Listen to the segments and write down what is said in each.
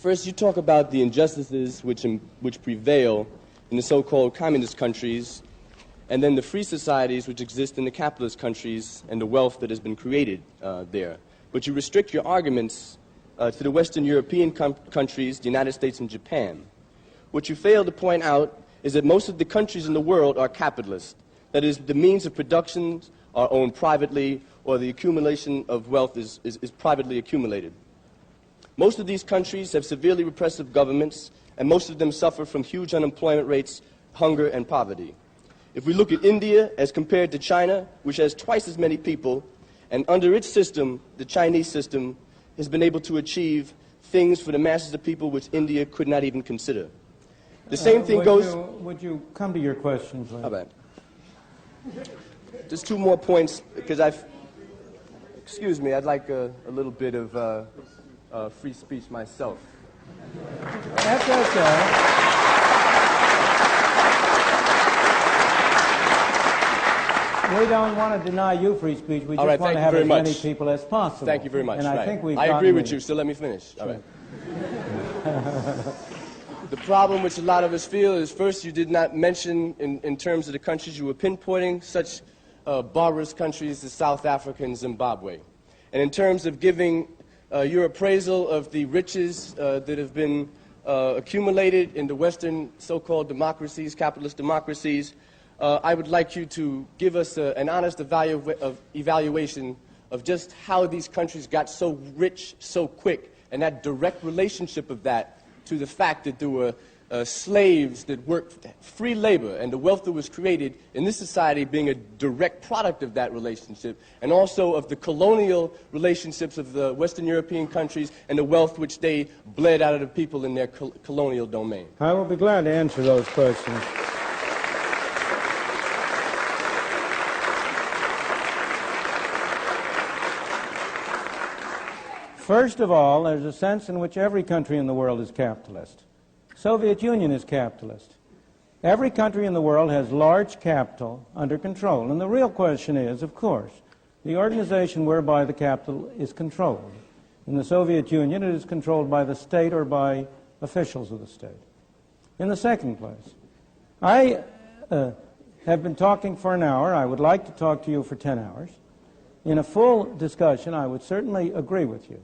First, you talk about the injustices which prevail in the so-called communist countries, and then the free societies which exist in the capitalist countries and the wealth that has been created there. But you restrict your arguments to the Western European countries, the United States and Japan. What you fail to point out is that most of the countries in the world are capitalist. That is, the means of production are owned privately, or the accumulation of wealth is privately accumulated. Most of these countries have severely repressive governments, and most of them suffer from huge unemployment rates, hunger, and poverty. If we look at India as compared to China, which has twice as many people, and under its system, the Chinese system, has been able to achieve things for the masses of people which India could not even consider. The same thing goes... Would you come to your question, please? How about? Just two more points, because excuse me, I'd like a little bit of free speech myself. That's okay. We don't want to deny you free speech. We just want to have as many people as possible. Thank you very much. And I think we've I agree with you, so let me finish. All right. The problem which a lot of us feel is, first, you did not mention, in terms of the countries you were pinpointing, such barbarous countries as South Africa and Zimbabwe. And in terms of giving your appraisal of the riches that have been accumulated in the Western so-called democracies, capitalist democracies, I would like you to give us an honest evaluation of just how these countries got so rich so quick, and that direct relationship of that to the fact that there were slaves that worked free labor, and the wealth that was created in this society being a direct product of that relationship, and also of the colonial relationships of the Western European countries and the wealth which they bled out of the people in their colonial domain. I will be glad to answer those questions. First of all, there's a sense in which every country in the world is capitalist. Soviet Union is capitalist. Every country in the world has large capital under control. And the real question is, of course, the organization whereby the capital is controlled. In the Soviet Union, it is controlled by the state or by officials of the state. In the second place, I have been talking for an hour. I would like to talk to you for 10 hours. In a full discussion, I would certainly agree with you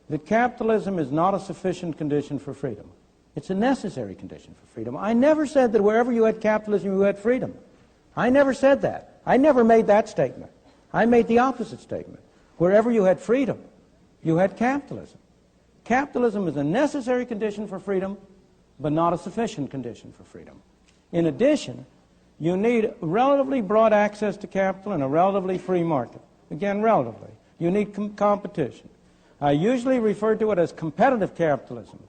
that capitalism is not a sufficient condition for freedom. It's a necessary condition for freedom. I never said that wherever you had capitalism, you had freedom. I never said that. I never made that statement. I made the opposite statement. Wherever you had freedom, you had capitalism. Capitalism is a necessary condition for freedom, but not a sufficient condition for freedom. In addition, you need relatively broad access to capital and a relatively free market. Again, relatively. You need competition. I usually refer to it as competitive capitalism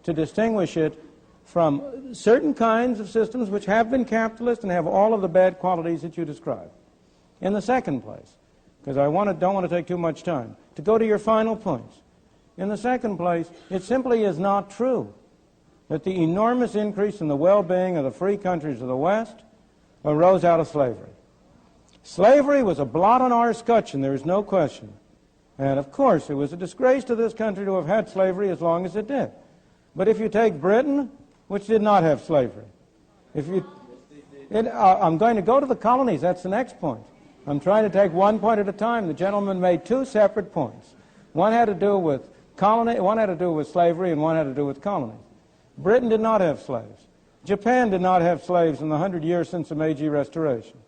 to distinguish it from certain kinds of systems which have been capitalist and have all of the bad qualities that you describe. In the second place, because I don't want to take too much time, to go to your final points. In the second place, it simply is not true that the enormous increase in the well-being of the free countries of the West arose out of slavery. Slavery was a blot on our scutcheon, there is no question. And of course, it was a disgrace to this country to have had slavery as long as it did. But if you take Britain, which did not have slavery, I'm going to go to the colonies, that's the next point. I'm trying to take one point at a time. The gentleman made two separate points. One had to do with slavery, and one had to do with colonies. Britain did not have slaves. Japan did not have slaves in the 100 years since the Meiji Restoration.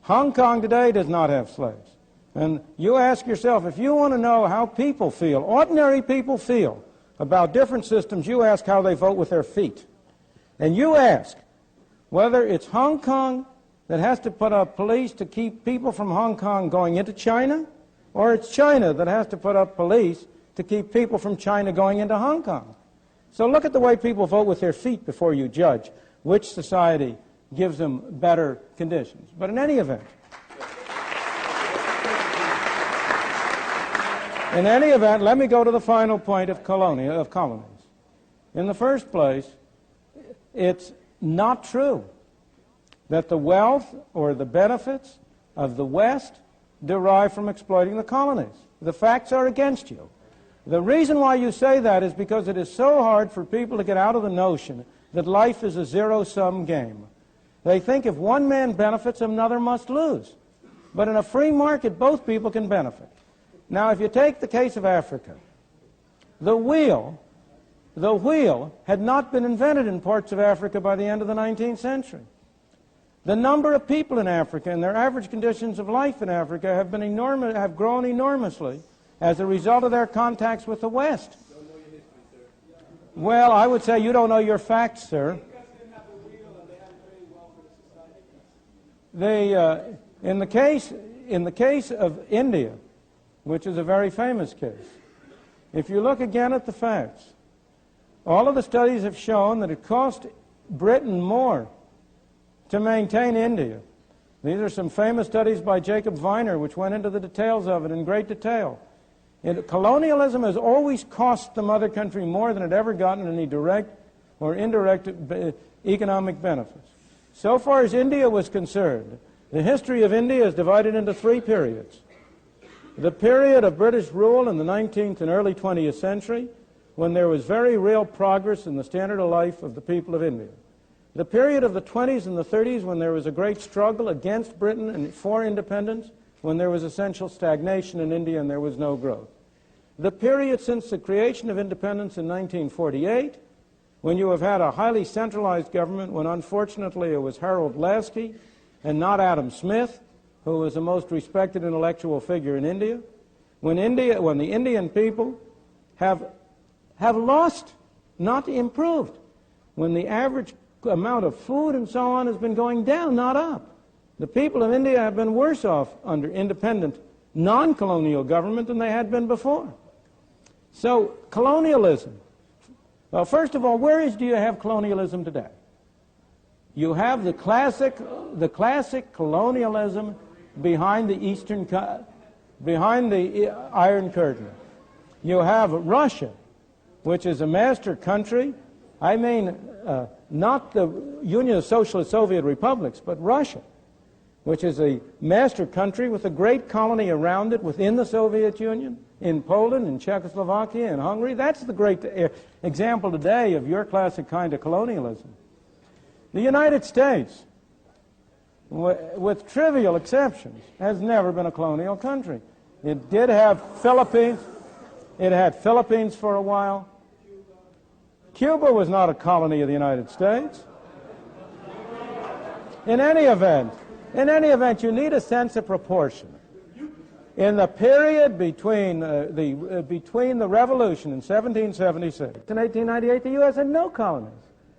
Hong Kong today does not have slaves. And you ask yourself, if you want to know how people feel, ordinary people feel about different systems, you ask how they vote with their feet. And you ask whether it's Hong Kong that has to put up police to keep people from Hong Kong going into China, or it's China that has to put up police to keep people from China going into Hong Kong. So look at the way people vote with their feet before you judge which society gives them better conditions. But in any event, let me go to the final point of colonies. In the first place, it's not true that the wealth or the benefits of the West derive from exploiting the colonies. The facts are against you. The reason why you say that is because it is so hard for people to get out of the notion that life is a zero-sum game. They think if one man benefits, another must lose. But in a free market, both people can benefit. Now, if you take the case of Africa, the wheel had not been invented in parts of Africa by the end of the 19th century. The number of people in Africa and their average conditions of life in Africa have grown enormously as a result of their contacts with the West. Well, I would say you don't know your facts, sir. In the case of India, which is a very famous case, if you look again at the facts, all of the studies have shown that it cost Britain more to maintain India. These are some famous studies by Jacob Viner, which went into the details of it in great detail. Colonialism has always cost the mother country more than it ever gotten any direct or indirect economic benefits. So far as India was concerned, the history of India is divided into three periods. The period of British rule in the 19th and early 20th century, when there was very real progress in the standard of life of the people of India. The period of the 20s and the 30s, when there was a great struggle against Britain and for independence, when there was essential stagnation in India and there was no growth. The period since the creation of independence in 1948, when you have had a highly centralized government, when unfortunately it was Harold Lasky and not Adam Smith, who was the most respected intellectual figure in India, when the Indian people have lost, not improved, when the average amount of food and so on has been going down, not up. The people of India have been worse off under independent, non-colonial government than they had been before. So, colonialism. Well, first of all, do you have colonialism today? You have the classic colonialism behind the Iron Curtain. You have Russia, which is a master country. I mean, not the Union of Socialist Soviet Republics, but Russia, which is a master country with a great colony around it within the Soviet Union, in Poland, in Czechoslovakia, in Hungary. That's the great example today of your classic kind of colonialism. The United States, with trivial exceptions, has never been a colonial country. It did have Philippines. It had Philippines for a while. Cuba was not a colony of the United States. In any event, you need a sense of proportion. In the period between the revolution in 1776 and 1898, the U.S. had no colonies.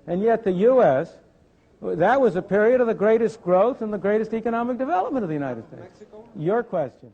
And yet the U.S., that was a period of the greatest growth and the greatest economic development of the United States. Mexico? Your question.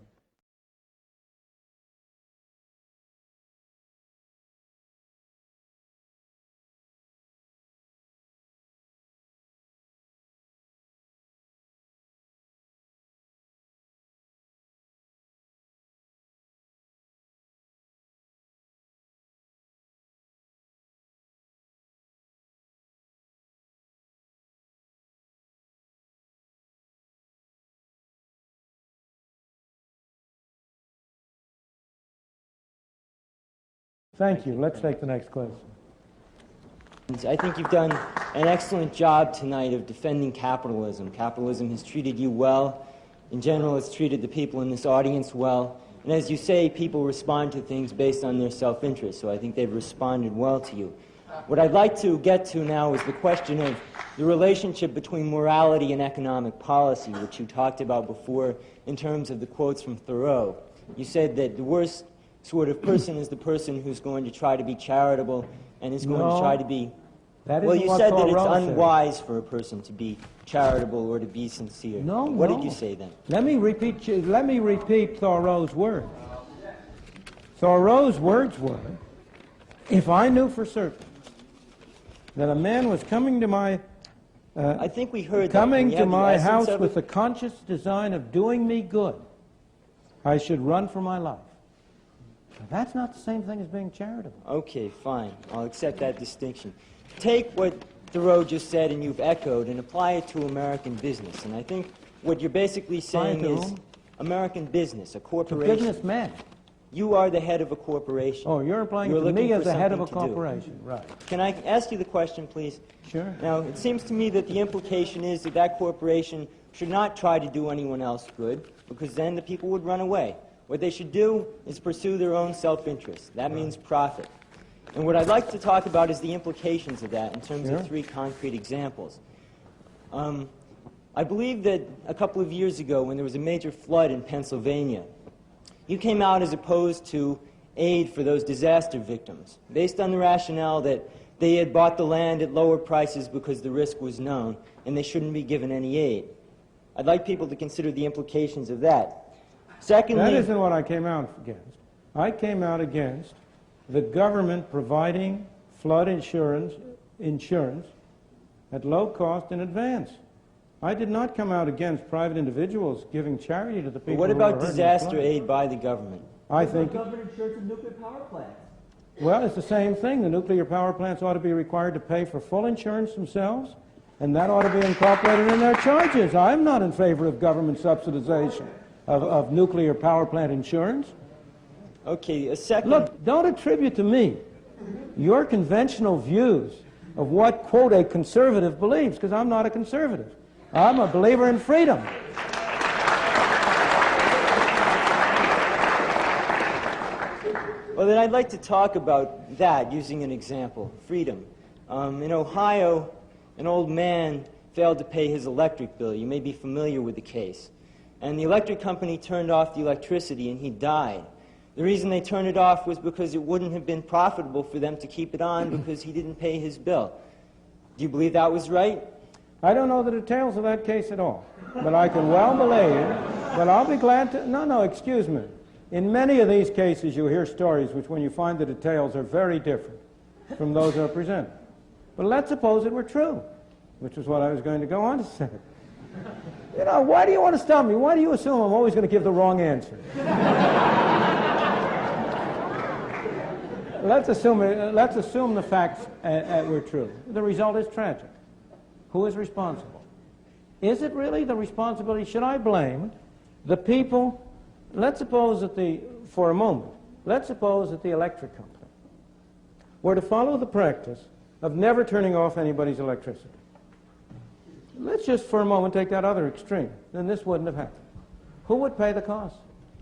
Thank you. Let's take the next question. I think you've done an excellent job tonight of defending capitalism. Capitalism has treated you well. In general, it's treated the people in this audience well. And as you say, people respond to things based on their self-interest, so I think they've responded well to you. What I'd like to get to now is the question of the relationship between morality and economic policy, which you talked about before in terms of the quotes from Thoreau. You said that the worst sort of person is the person who's going to try to be charitable and is going to try to be... Well, you said that it's unwise for a person to be charitable or to be sincere. No, what did you say then? Let me repeat Thoreau's words. Thoreau's words were, if I knew for certain that a man was coming to my I think we heard coming to my house with the conscious design of doing me good, I should run for my life. Now, that's not the same thing as being charitable. Okay, fine. I'll accept that distinction. Take what Thoreau just said and you've echoed and apply it to American business. And I think what you're basically saying is American business, a corporation. To businessmen. You are the head of a corporation. Oh, you're implying You're to me looking as for the head of a something to do. corporation. Right. Can I ask you the question, please? Sure. Now, it seems to me that the implication is that that corporation should not try to do anyone else good, because then the people would run away. What they should do is pursue their own self-interest. That means profit. And what I'd like to talk about is the implications of that in terms of 3 concrete examples. I believe that a couple of years ago, when there was a major flood in Pennsylvania, you came out as opposed to aid for those disaster victims, based on the rationale that they had bought the land at lower prices because the risk was known, and they shouldn't be given any aid. I'd like people to consider the implications of that. Secondly, that isn't what I came out against. I came out against the government providing flood insurance at low cost in advance. I did not come out against private individuals giving charity to the people. But what who about were hurt in the disaster flood. aid by the government? I think. Government insurance of nuclear power plants. Well, it's the same thing. The nuclear power plants ought to be required to pay for full insurance themselves, and that ought to be incorporated in their charges. I'm not in favor of government subsidization of nuclear power plant insurance. Okay, a second... Look, don't attribute to me your conventional views of what, quote, a conservative believes, because I'm not a conservative. I'm a believer in freedom. Well, then I'd like to talk about that using an example, freedom. In Ohio, an old man failed to pay his electric bill. You may be familiar with the case. And the electric company turned off the electricity, and he died. The reason they turned it off was because it wouldn't have been profitable for them to keep it on because he didn't pay his bill. Do you believe that was right? I don't know the details of that case at all, but I can well believe, but I'll be glad to... No, excuse me. In many of these cases, you hear stories which, when you find the details, are very different from those that are presented. But let's suppose it were true, which is what I was going to go on to say. You know, why do you want to stop me? Why do you assume I'm always going to give the wrong answer? Let's assume the facts were true. The result is tragic. Who is responsible? Is it really the responsibility? Should I blame the people? Let's suppose that for a moment, let's suppose that the electric company were to follow the practice of never turning off anybody's electricity. Let's just for a moment take that other extreme. Then this wouldn't have happened. Who would pay the cost?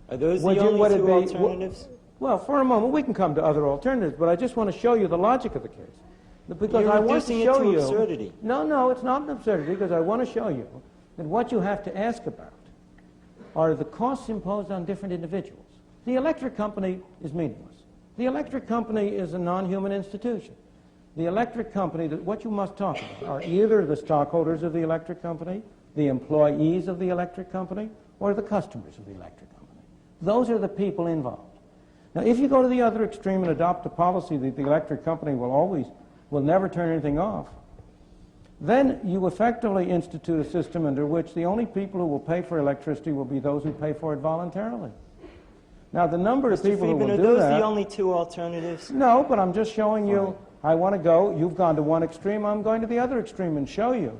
Are those the only 2 alternatives? Well, for a moment, we can come to other alternatives, but I just want to show you the logic of the case. Because I want to show you... absurdity. No, it's not an absurdity, because I want to show you that what you have to ask about are the costs imposed on different individuals. The electric company is meaningless. The electric company is a non-human institution. The electric company, what you must talk about are either the stockholders of the electric company, the employees of the electric company, or the customers of the electric company. Those are the people involved. Now, if you go to the other extreme and adopt a policy that the electric company will never turn anything off, then you effectively institute a system under which the only people who will pay for electricity will be those who pay for it voluntarily. Now, the number of people who will do that... Are those the only 2 alternatives? No, but I'm just showing you... I want to go... You've gone to one extreme, I'm going to the other extreme and show you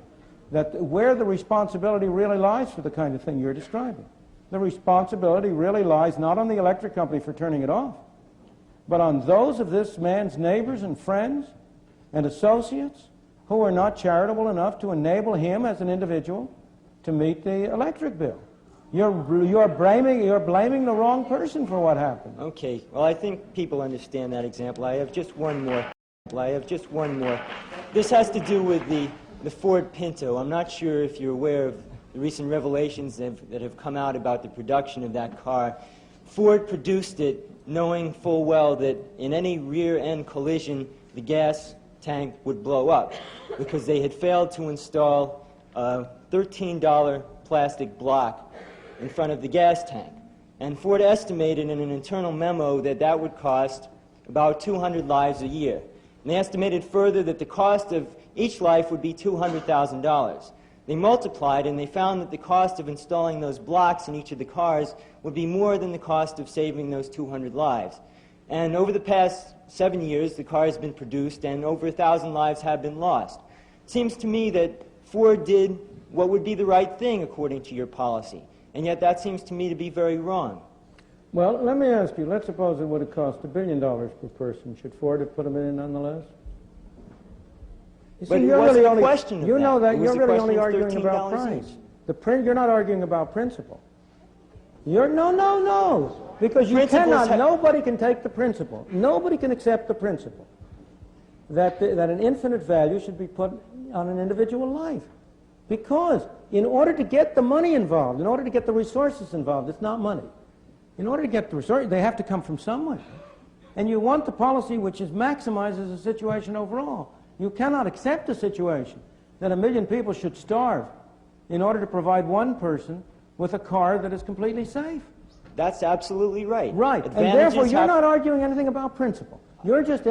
that where the responsibility really lies for the kind of thing you're describing. The responsibility really lies not on the electric company for turning it off, but on those of this man's neighbors and friends and associates who are not charitable enough to enable him as an individual to meet the electric bill. You're blaming the wrong person for what happened. Okay, well, I think people understand that example. I have just one more. This has to do with the Ford Pinto. I'm not sure if you're aware of the recent revelations that have come out about the production of that car. Ford produced it knowing full well that in any rear-end collision, the gas tank would blow up because they had failed to install a $13 plastic block in front of the gas tank. And Ford estimated in an internal memo that that would cost about 200 lives a year. And they estimated further that the cost of each life would be $200,000. They multiplied and they found that the cost of installing those blocks in each of the cars would be more than the cost of saving those 200 lives. And over the past 7 years, the car has been produced and over 1,000 lives have been lost. It seems to me that Ford did what would be the right thing according to your policy, and yet that seems to me to be very wrong. Well, let me ask you, let's suppose it would have cost $1 billion per person. Should Ford have put them in nonetheless? You But see, it you're wasn't really a only, question of you know that. that It was you're a really question only of arguing about $13 price. each. You're not arguing about principle. No. Because you Principles cannot, nobody can take the principle. Nobody can accept the principle that an infinite value should be put on an individual life. Because in order to get the money involved, in order to get the resources involved, it's not money. In order to get the resources, they have to come from somewhere. And you want the policy which maximizes the situation overall. You cannot accept a situation that 1 million people should starve in order to provide one person with a car that is completely safe. That's absolutely right. Right, and therefore you're not arguing anything about principle. You're just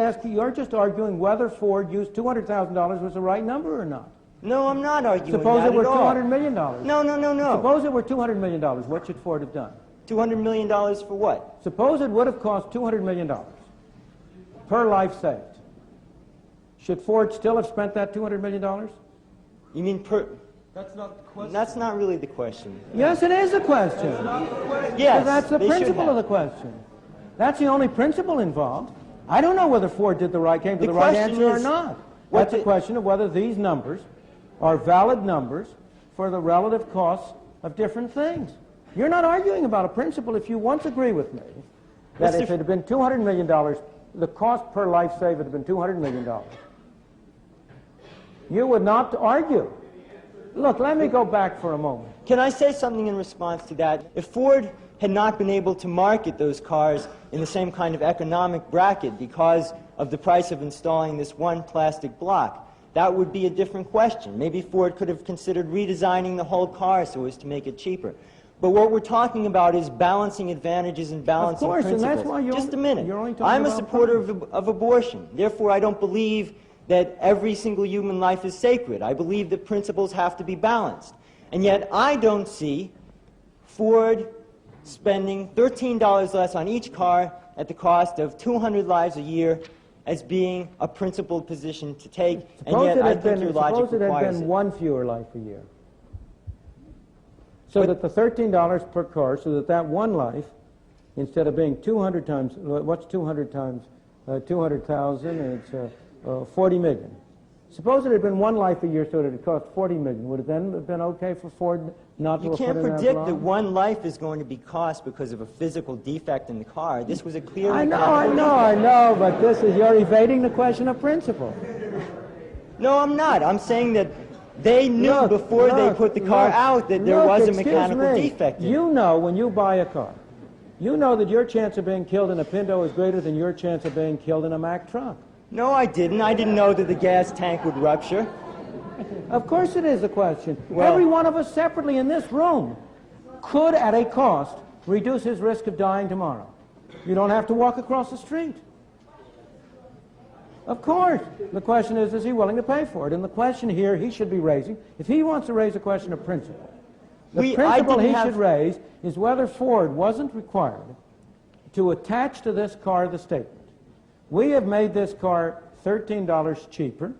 arguing whether Ford used $200,000 was the right number or not. No, I'm not arguing Suppose that it were at all. $200 million. No. Suppose it were $200 million. What should Ford have done? $200 million for what? Suppose it would have cost $200 million per life saved. Should Ford still have spent that $200 million? You mean per... That's not the question. That's not really the question. Yes, it is a question. Yes, That's the they should principle of have. the question. That's the only principle involved. I don't know whether Ford came to the right answer or not. That's a question of whether these numbers are valid numbers for the relative costs of different things. You're not arguing about a principle if you once agree with me that if it had been $200 million, the cost per life saved would have been $200 million. You would not argue. Look, let me go back for a moment. Can I say something in response to that? If Ford had not been able to market those cars in the same kind of economic bracket because of the price of installing this one plastic block, that would be a different question. Maybe Ford could have considered redesigning the whole car so as to make it cheaper. But what we're talking about is balancing advantages and balancing principles. And that's why Just a minute. You're only talking I'm a about supporter of abortion. Therefore, I don't believe that every single human life is sacred. I believe that principles have to be balanced. And yet, I don't see Ford spending $13 less on each car at the cost of 200 lives a year as being a principled position to take, and yet I think your logic suppose it had requires been it. one fewer life a year. So that the $13 per car, so that one life, instead of being 200 times, what's 200 times 200,000? It's 40 million. Suppose it had been one life a year, so that it cost 40 million. Would it then have been okay for Ford not to have put in that You can't predict block? that one life is going to be cost because of a physical defect in the car. This was a clear... I know, but you're evading the question of principle. No, I'm not. I'm saying that they knew before they put the car out that there was a mechanical defect in it. You know when you buy a car, you know that your chance of being killed in a Pinto is greater than your chance of being killed in a Mack truck. No, I didn't. I didn't know that the gas tank would rupture. Of course it is a question. Well, every one of us separately in this room could, at a cost, reduce his risk of dying tomorrow. You don't have to walk across the street. Of course. The question is he willing to pay for it? And the question here he should be raising, if he wants to raise a question of principle, the principle he should raise is whether Ford wasn't required to attach to this car the statement, we have made this car $13 cheaper,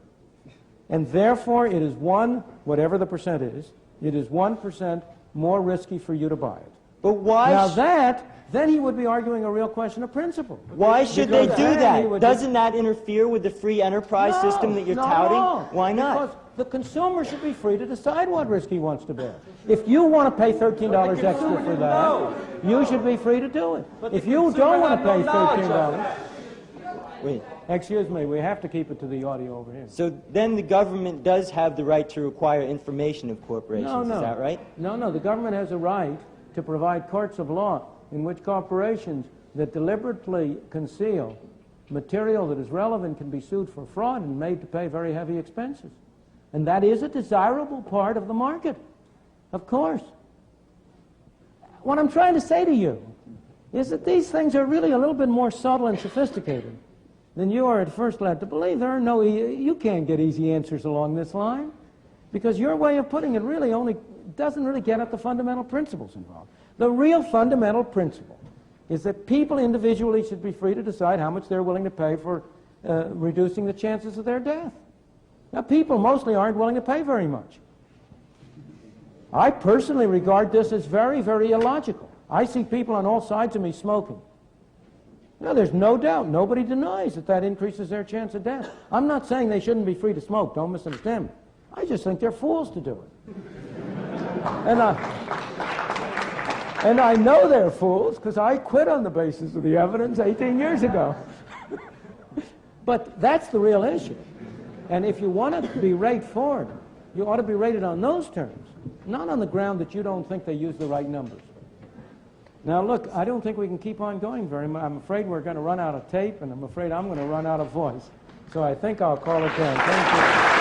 and therefore it is whatever the percent is, it is 1% more risky for you to buy it. But why? Now then he would be arguing a real question of principle. Why should they do that? Doesn't that interfere with the free enterprise system that you're touting? Why not? Because the consumer should be free to decide what risk he wants to bear. If you want to pay $13 extra for that, you should be free to do it. If you don't want to pay $13... Wait. Excuse me, we have to keep it to the audio over here. So then the government does have the right to require information of corporations, is that right? No, the government has a right to provide courts of law in which corporations that deliberately conceal material that is relevant can be sued for fraud and made to pay very heavy expenses. And that is a desirable part of the market, of course. What I'm trying to say to you is that these things are really a little bit more subtle and sophisticated than you are at first led to believe. You can't get easy answers along this line, because your way of putting it really doesn't really get at the fundamental principles involved. The real fundamental principle is that people individually should be free to decide how much they're willing to pay for reducing the chances of their death. Now, people mostly aren't willing to pay very much. I personally regard this as very, very illogical. I see people on all sides of me smoking. Now, there's no doubt, nobody denies that that increases their chance of death. I'm not saying they shouldn't be free to smoke, don't misunderstand me. I just think they're fools to do it. And I know they're fools because I quit on the basis of the evidence 18 years ago. But that's the real issue. And if you want to be rated for it, you ought to be rated on those terms, not on the ground that you don't think they use the right numbers. Now, look, I don't think we can keep on going very much. I'm afraid we're going to run out of tape, and I'm afraid I'm going to run out of voice. So I think I'll call it down. Thank you.